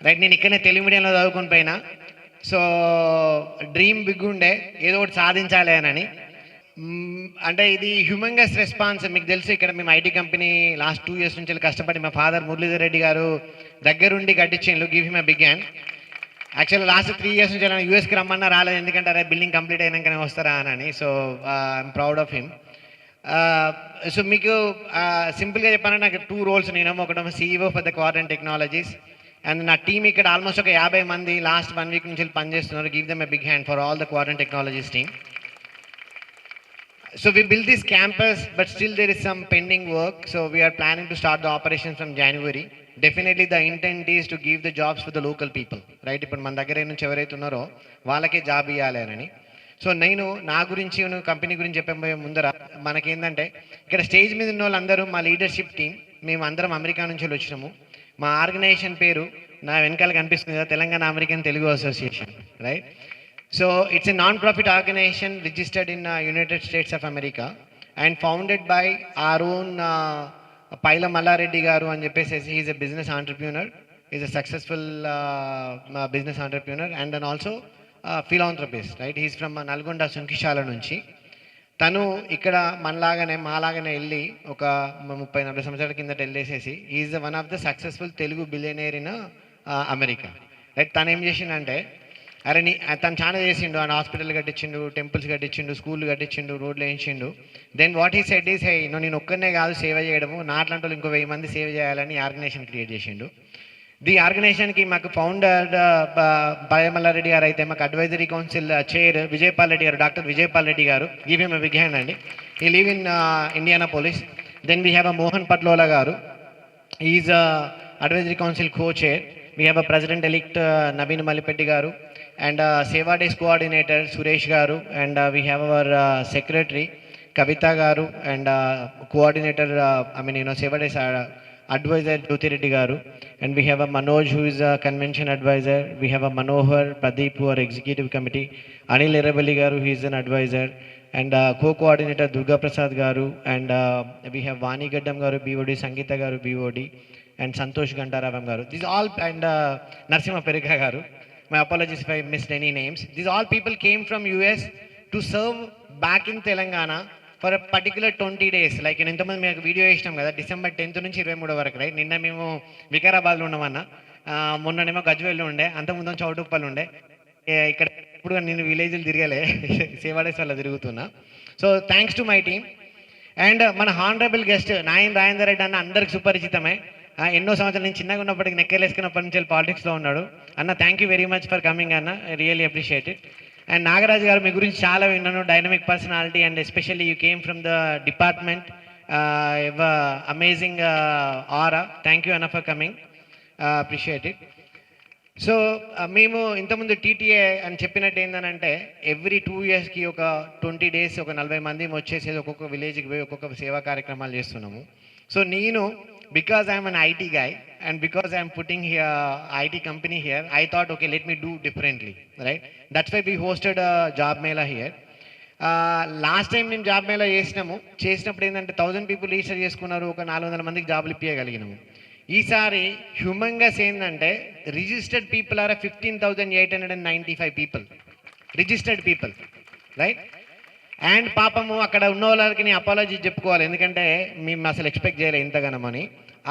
Right. నేను ఇక్కడనే తెలుగు మీడియంలో చదువుకొని పోయినా. సో డ్రీమ్ బిగ్ ఉండే, ఏదో ఒకటి సాధించాలి అని. అంటే ఇది హ్యూమంగస్ రెస్పాన్స్. మీకు తెలుసు, ఇక్కడ మేము ఐటీ కంపెనీ లాస్ట్ 2 years నుంచి కష్టపడి మా ఫాదర్ మురళీధర్ రెడ్డి గారు దగ్గరుండి కట్టించిండు. Give him a big hand. Actually last 3 years నుంచి యూఎస్కి రమ్మన్నా రాలేదు, ఎందుకంటే అరే బిల్డింగ్ కంప్లీట్ అయినాకనే వస్తారా అని. So I'm proud of him. So మీకు సింపుల్గా చెప్పాలంటే నాకు 2 roles. నేనేమో ఒకటేమో CEO for the Quadrant Technologies, and నా టీమ్ ఇక్కడ ఆల్మోస్ట్ ఒక 50 మంది లాస్ట్ 1 week నుంచి పనిచేస్తున్నారు. Give them a big hand for all the Quadrant Technologies team. So we built this campus, but still there is some pending work. So we are planning to start the operations from January. Definitely the intent is to give the jobs for the local people, right? ఇప్పుడు మన దగ్గర నుంచి ఎవరైతే ఉన్నారో వాళ్ళకే job ఇవ్వాలి అని. So నేను నా గురించి కంపెనీ గురించి చెప్పబోయే ముందర మనకేంటంటే, ఇక్కడ స్టేజ్ మీద ఉన్న వాళ్ళందరూ మా లీడర్షిప్ టీం. మేము అందరం అమెరికా నుంచి వచ్చినాము. మా ఆర్గనైజేషన్ పేరు నా వెనకాల కనిపిస్తుంది కదా, Telangana American Telugu association, right? So it's a non-profit organization registered in United States of America and founded by our own Paila Mallareddy garu అని చెప్పేసి. He is a business entrepreneur. He is a successful business entrepreneur and then also philanthropist, right? He is from Nalgonda Sunkishala నుంచి. తను ఇక్కడ మనలాగానే మాలాగానే వెళ్ళి ఒక 30-40 సంవత్సరాల కిందట వెళ్ళేసేసి is one of the successful Telugu billionaire in America, right? తను ఏం చేసిండంటే, అరే తను చాలా చేసిండు. ఆయన హాస్పిటల్ కట్టించిండు, టెంపుల్స్ కట్టించిండు, స్కూళ్ళు కట్టించిండు, రోడ్లు వేయించిండు. Then what he said is, hey నేను ఒక్కనే కాదు సేవ చేయడము, నా అట్లాంటి వాళ్ళు ఇంకో 1000 మంది సేవ చేయాలని ఆర్గనైజేషన్ క్రియేట్ చేసిండు. ది ఆర్గనైజేషన్కి మాకు ఫౌండర్ పాయమల్లారెడ్డి గారు అయితే, మాకు advisory council chair Vijayapal Reddy garu, doctor Vijayapal Reddy garu. Give him a big hand అండి. He live in Indianapolis. Then we have a Mohan Patlola garu. Is advisory council co chair. We have a president elect Naveen Mallipetti garu. And Seva Days coordinator Suresh garu, and we have our secretary Kavita garu, and coordinator Seva Days advisor Jyoti Reddy garu, and we have a Manoj who is a convention advisor. We have a Manohar Pradeep who are executive committee, Anil Eravalli garu, he is an advisor, and co-coordinator Durga Prasad garu, and we have Vani Gaddam garu BOD, Sangeeta garu BOD, and Santosh Gantaravam garu. These all, and Narsimha Perika garu. My apologies if I missed any names. These all people came from US to serve back in Telangana for a particular 20 days. Like in ఇంతమంది మీకు video వేసినాం కదా, December 10th నుంచి 23 వరకు, right? నిన్న మేము వికారాబాద్లో ఉన్నామన్నా, మొన్ననేమో గజ్వేల్లో ఉండే, అంతకుముందు చౌటుప్పల్ ఉండే. ఇక్కడ ఇప్పుడు నేను విలేజ్లు తిరగలే, సేవాడేస్ వల్ల తిరుగుతున్నా. So thanks to my team. And మన హానరబుల్ గెస్ట్ నాయన్ రాజేందర్ రెడ్డి అన్న అందరికి సుపరిచితమే. ఎన్నో సంవత్సరాలు నేను చిన్నగా ఉన్నప్పటికీ నెక్కలేసుకున్నప్పటి నుంచి పాలిటిక్స్లో ఉన్నాడు. అన్న thank you very much for coming అన్న, really appreciate it. And Nagaraju garu, మీ గురించి చాలా విన్నాను. Dynamic personality, and especially you came from the department. Amazing aura. Thank you అన్న for coming, appreciate it. So మేము ఇంతకుముందు టీటీఏ అని చెప్పినట్టు ఏంటంటే, ఎవ్రీ 2 yearsకి ఒక 20 days ఒక 40 మంది వచ్చేసేది ఒక్కొక్క విలేజ్కి పోయి ఒక్కొక్క సేవా కార్యక్రమాలు చేస్తున్నాము. సో నేను, because I am an IT guy and because I am putting here IT company here, I thought, okay, let me do differently, right? That's why we hosted a job mela here. Last time మేము job Mela చేసినప్పుడు ఏంటంటే 1000 people register చేసుకున్నారు, ఒక 400 మందికి జాబులు ఇప్పించగలిగినాము. ఈసారి humongous ఏంటంటే, registered people are 15,895 people registered people, right? And పాపము అక్కడ ఉన్న వాళ్ళకి నేను అపాలజీ చెప్పుకోవాలి, ఎందుకంటే మేము అసలు ఎక్స్పెక్ట్ చేయలేదు ఇంతగానమని.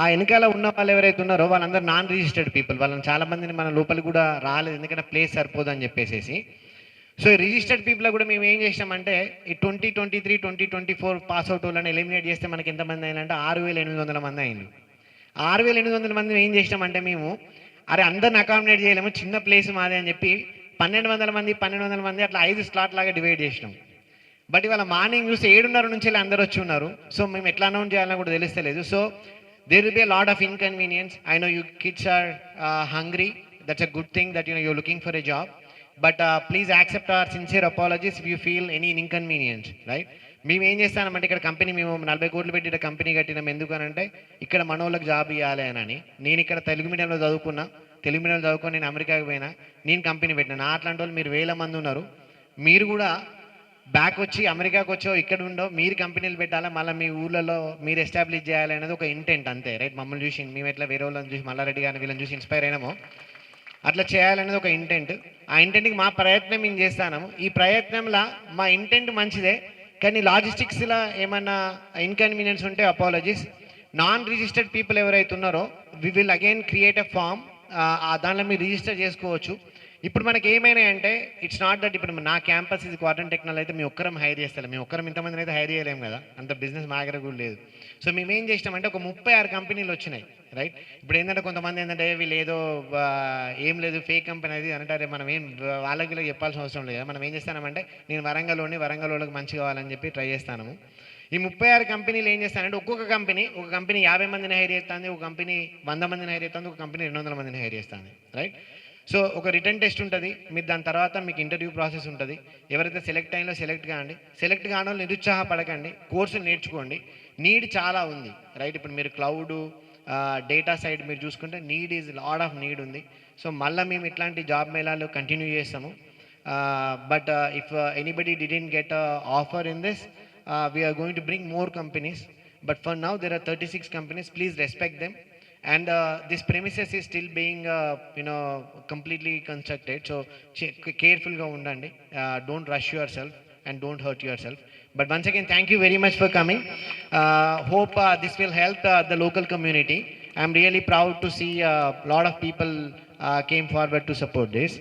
ఆ వెనకాల ఉన్న వాళ్ళు ఎవరైతే ఉన్నారో వాళ్ళందరూ నాన్ రిజిస్టర్డ్ పీపుల్. వాళ్ళని చాలామందిని మన లోపలికి కూడా రాలేదు, ఎందుకంటే ప్లేస్ సరిపోదని చెప్పేసి. సో రిజిస్టర్డ్ పీపుల్ కూడా మేము ఏం చేసామంటే, ఈ 2023, 2024 పాస్అవుట్ వాళ్ళని ఎలిమినేట్ చేస్తే మనకి ఎంతమంది అయినంటే 6,800 మంది అయింది. 6,800 మంది ఏం చేసినామంటే, మేము అరే అందరిని అకామిడేట్ చేయలేము, చిన్న ప్లేస్ మాదే అని చెప్పి 1,200 మంది అట్లా 5 slot లాగా డివైడ్ చేసినాం. బట్ ఇవాళ మార్నింగ్ చూస్తే 7:30 నుంచి అందరూ వచ్చి ఉన్నారు. సో మేము ఎట్లా అనౌన్స్ చేయాలని కూడా తెలుస్తలేదు. So there will be a lot of inconvenience. I know you kids are hungry. That's a good thing that you're looking for a job. But please accept our sincere apologies if you feel any inconvenience, right? మేము ఏం చేస్తామంటే, ఇక్కడ company మేము 40 కోట్లు పెట్టి company కట్టినాం. ఎందుకనంటే ఇక్కడ మనోళ్ళకి జాబ్ ఇవ్వాలి అని. నేను ఇక్కడ తెలుగు మీడియంలో చదువుకొని నేను అమెరికాకి పోయినా, నేను కంపెనీ పెట్టినా. నా అట్లాంటి వాళ్ళు మీరు 1000 మంది ఉన్నారు. మీరు కూడా బ్యాక్ వచ్చి అమెరికాకు వచ్చో ఇక్కడ ఉండో మీరు కంపెనీలు పెట్టాలా, మళ్ళీ మీ ఊళ్ళలో మీరు ఎస్టాబ్లిష్ చేయాలి అనేది ఒక ఇంటెంట్ అంతే, రైట్? మమ్మల్ని చూసి మేము ఎట్లా వేరే వాళ్ళని చూసి మల్లారెడ్డి గారిని వీళ్ళని చూసి ఇన్స్పైర్ అయినామో, అట్లా చేయాలనేది ఒక ఇంటెంట్. ఆ ఇంటెంట్కి మా ప్రయత్నం మేము చేస్తాము. ఈ ప్రయత్నంలో మా ఇంటెంట్ మంచిదే, కానీ లాజిస్టిక్స్లో ఏమన్నా ఇన్కన్వీనియన్స్ ఉంటే అపాలజీస్. నాన్ రిజిస్టర్డ్ పీపుల్ ఎవరైతే ఉన్నారో we will again create a form, దాంట్లో మీరు రిజిస్టర్ చేసుకోవచ్చు. ఇప్పుడు మనకి ఏమైనా అంటే ఇట్స్ నాట్ దట్ ఇప్పుడు నా క్యాంపస్ ఇది క్వార్టర్ టెక్నాలజీ అయితే మేము ఒక్కరం హైర్ చేస్తాం, మేము ఒక్కరం ఇంతమందిని అయితే హైర్ చేయలేము కదా, అంత బిజినెస్ మా దగ్గర కూడా లేదు. సో మేము ఏం చేసినామంటే ఒక 36 కంపెనీలు వచ్చినాయి, రైట్? ఇప్పుడు ఏంటంటే కొంతమంది ఏంటంటే వీళ్ళు ఏదో ఏం లేదు ఫేక్ కంపెనీ అది అంటారే, మనం ఏం వాళ్ళకి వీళ్ళకి చెప్పాల్సిన అవసరం లేదు. మనం ఏం చేస్తామంటే నేను వరంగల్ వాళ్ళకి మంచి కావాలని చెప్పి ట్రై చేస్తాను. ఈ 36 కంపెనీలు ఏం చేస్తానంటే ఒక కంపెనీ 50 మందిని హైర్ చేస్తుంది, ఒక కంపెనీ 100 మందిని హైర్ చేస్తుంది, ఒక కంపెనీ 200 మందిని హైర్ చేస్తుంది, రైట్? సో ఒక రిటర్న్ టెస్ట్ ఉంటుంది, మీరు దాని తర్వాత మీకు ఇంటర్వ్యూ ప్రాసెస్ ఉంటుంది. ఎవరైతే సెలెక్ట్ అయ్యిందో సెలెక్ట్ కాండి, సెలెక్ట్ కాని వాళ్ళు నిరుత్సాహపడకండి, కోర్సులు నేర్చుకోండి. నీడ్ చాలా ఉంది, రైట్? ఇప్పుడు మీరు క్లౌడ్ డేటా సైడ్ మీరు చూసుకుంటే need is lot of need ఉంది. సో మళ్ళీ మేము ఇట్లాంటి జాబ్ మేళాలు కంటిన్యూ చేస్తాము. But if anybody didn't get offer in this, we are going to bring more companies, but for now there are 36 companies. Please respect them, and this premises is still being completely constructed, so careful ga undandi. Don't rush yourself and don't hurt yourself. But once again, thank you very much for coming. Hope this will help the local community. I'm really proud to see a lot of people came forward to support this.